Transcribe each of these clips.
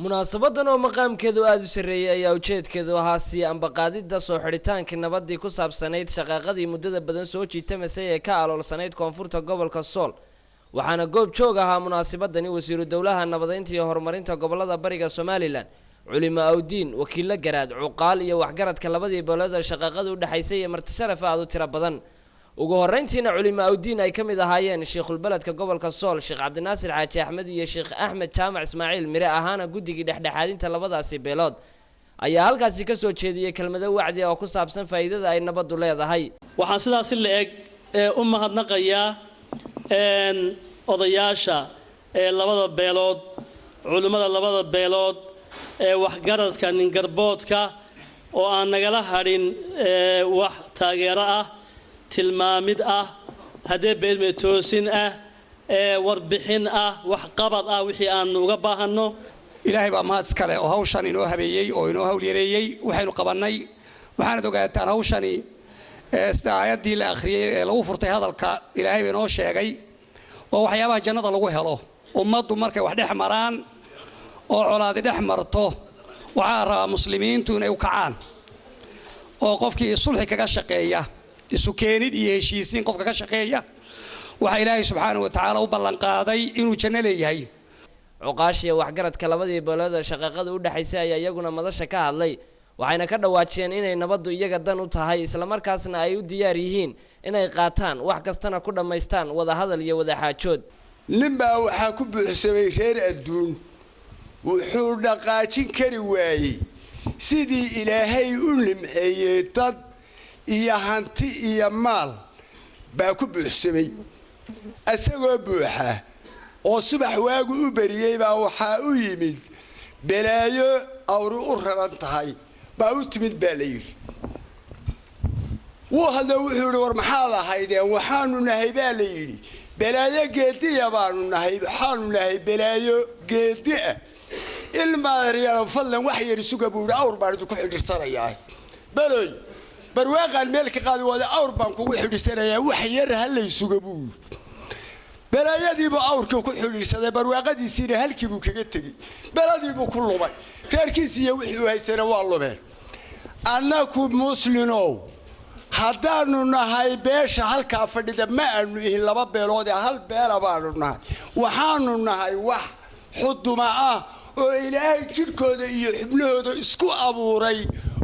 munaasabadan oo maqaamkeedu aad u sareeyay ayaa ujeedkeedu ahaa sii ambaqaadida soo xidhitaanka nabadii ku saabsanayd shaqaaqadii muddada badan soo jiitamasay ee ka aloolsanayd koonfurta gobolka Sool waxaana goob joog ahaa munaasabadani wasiiru dawlaha nabadeynta iyo horumarinta gobolada bariga Soomaaliland culimo awdiin wakiilo garaad cuqaal iyo waxgaradka labadii boolada shaqaaqada u dhaxaysay ee martisharaf aad u tiro badan ugu horeyntiina culimo awdiin ay kamid ahaayeen sheekh baladka gobolka Sool sheekh Cabdinaasir Xaaji Axmed iyo sheekh Axmed Jaamac Ismaaciil mire ahaana guddiga dhexdhexaadinta labadaasi beelood ayaa halkaasi ka soo jeediyay kelmado wacdi oo ku saabsan faa'iidada ay nabadu leedahay waxaan sidaas la eeg u mahadnaqayaa odayaasha labada beelood culimada labada beelood waxgaradka nin garboodka oo aan nagala hadhin wax taageero ah tilmaamid ah hadee beelme toosin ah warbixin ah wax qabad ah wixii aan uga baahano ilaahay baa mahad iskale oo hawshan inoo habeeyay oo inoo hawl yareeyay waxaynu qabanay waxaana ogaataan hawshani sida aayadii la akhriyay ee lagu furtay hadalka ilaahay inoo sheegay oo waxyaabaha jannada lagu helo ummaddu markay wax dhex maraan oo colaadi dhex marto waxa rabaa muslimiintu inay u kacaan oo qofkii sulxi kaga shaqeeya isu keenid iyo heshiisiin qofka ka shaqeeya waxa ilaahay subxaanahu wa ta'aala u ballan qaaday inuu janno leeyahay cuqaashiya waxgaradka labadii boolada shaqaaqada u dhaxaysay ayaa iyaguna madasha ka hadlay waxayna ka dhawaajiyeen inay nabadu iyaga dan u tahay isla markaasna ay u diyaar yihiin inay qaataan wax kastana ku dhameystaan wada hadal iyo wada xaajood nimba waxa ku buuxsamay reer adduun wuxuu dhaqaajin kari waayay sidii ilaahay u nimceeyay dad iyo hanti iyo maal baa ku buuxsamay asagoo buuxa oo subax waagu u bariyay baa waxa u yimid balaayo awru u raran tahay baa u timid baa la yiri wuxuu war maxaa ahaydeen waxaanu nahay baa la yiri balaayo geediya baanu nahay waxaanu nahay balaayo geediya ilma reer fadlan wax yar isuga buur awr baan ku xidhirsanayaa balay barwaaqan meel ka qaadi wada awr baan kugu xidhirsanayaa wax yar hal la isuga buur balaayadiiba awrka ku xidhirsaday barwaaqadiisina halkii buu kaga tagay baladiibu ku lumay reerkiisa wixii haysana waa lumeen annaku muslimiino haddaanu nahay beesha halka fadhida ma aanu ihin laba beelood hal beel baanu nahay waxaanu nahay wax xuduma ah oo ilaahay jirkooda iyo xubnahooda isku abuuray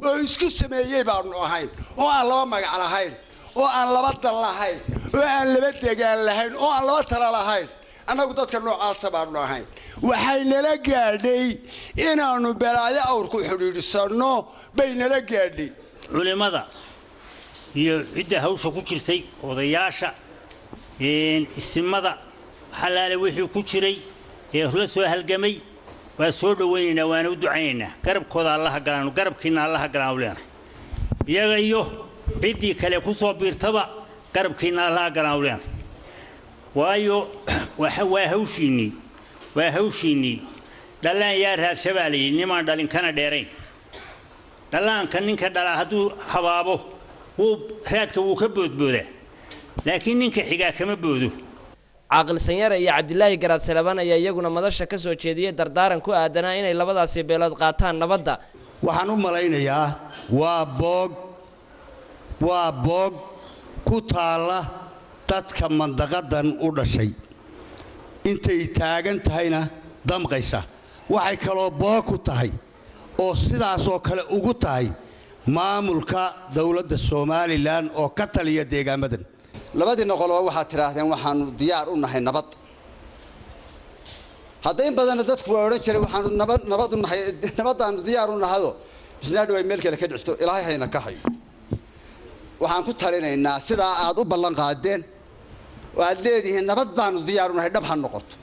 oo isku sameeyay baanu ahayn oo aan laba magac lahayn oo aan laba dal lahayn oo aan laba deegaan lahayn oo aan laba tala lahayn annagu dadka noocaas baanu ahayn waxay nala gaadhay inaanu balaayo awr ku xidhiidhsano bay nala gaadhay culimada iyo cidda hawsha ku jirtay odayaasha ismada xalaale wixii ku jiray ee la soo halgamay waa soo dhaweynaa waana u ducaynaynaa garabkooda Allah galaan garabkiina Allah galaan walaal iyaga iyo cidii kale ku soo biirtaba garabkiina Allah galaan walaal waayo waa hawshiini dhalaan yaa raad shabaali niman dhalin kana dheerayn dhalaanka ninka dhala haduu habaabo uu raadka uu ka boodbooda laakiin ninka xiga kama boodo عاقل سنيرة يا عبد الله جراد سلبان يا يجونا مدرسة كسر شديد دردارن كو أدنى إن اللبضة سبيلات قاتان نبضة وحنو ملاينا يا وابوغ كتالة تتكم من دقدن ولا شيء أنت يتاجن تهينا دم قيسة وحي كلو بوغ تهي أو سيدا سو كلا أوغو تهي ما ملكا دولة الصومالي لان أو قتل يديغا مدن labadii noqol waxa tiraahdeen waxaanu diyaar u nahay nabad haddii badan dadku way oran jireen waxaanu nabad u nahay nabadaan diyaar u nahado isnaad way meel kale ka dhicto ilaahay hayna ka hayo waxaan ku talinaynaa sida aad u ballan qaadeen waad leedihiin nabad baanu diyaar u nahay dhab ha noqoto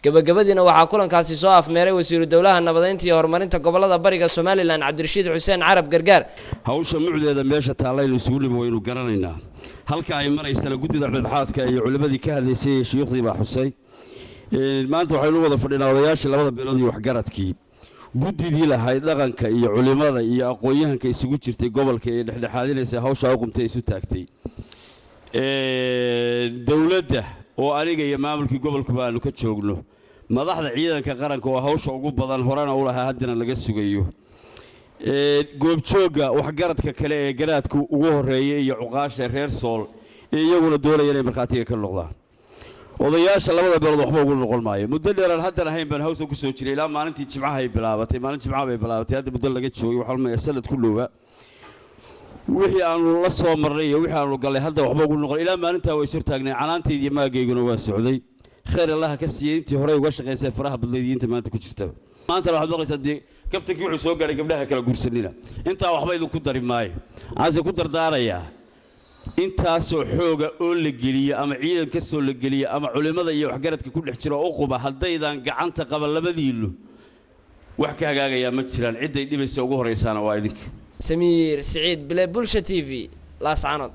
gabagabadina waxa kulankaasi soo afmeeray wasiiru dawlaha nabadeynta iyo horumarinta gobolada bariga Soomaaliland Cabdirashiid Xuseen Carab Gargaar hawsha mucdeeda meesha taalayl isugu dhimo waynu garanaynaa halka ay maraysay gudida dhexdhexaadka iyo culimadii ka hadlaysay sheekhdii baa xusay maanta waxaynu wada fadhinaa odayaasha labada beelood iyo waxgaradkii gudidii lahayd dhaqanka iyo culimada iyo aqoonyahanka isugu jirtay gobolka ee dhexdhexaadinaysa hawsha u qumtay isu taagtay dawladda oo aniga iyo maamulkii gobolka baanu ka joogno madaxda ciidanka qaranka oo hawsha ugu badan horena u lahaa haddana laga sugayo goobjooga waxgaradka kale ee garaadka ugu horeeyay iyo cuqaasha reer sool ee iyaguna doonaya inay markhaatiga ka noqdaan odayaasha labada beelood waxba ugu noqon maayo muddo dheeraan haddan ahayn baan hawsa ku soo jiray ilaa maalintii jimcaha ay bilaabatay maalin jimcaha bay bilaabatay hadda muddo laga joogay waxaa lumaya sanad ku dhowaa wixii aanu la soo marnay iyo wixii aanu galay hadda waxba ugu noqon ilaa maalintaa way soo taagnay canaanteydii iyo maagayguna waa socday khayr allaha ka siiyey intii hore uga shaqaysay faraha badleed iyo inta maanta ku jirtaba maantana waxaad maqlaysaa dee kaftankii wuxuu soo gaadhay gabdhaha kala guursanina intaa waxba idinku dari maayo waxaanse ku dardaarayaa intaasoo xooga oo la geliyo ama ciidan ka soo la geliyo ama culimmada iyo waxgaradka ku dhex jiro oo quba haddaydan gacanta qaban labadiinnu wax ka hagaagayaa ma jiraan cidday dhibaysa ugu horraysaana waa idinka سمير سعيد بلا بولشة تي في لا سعنود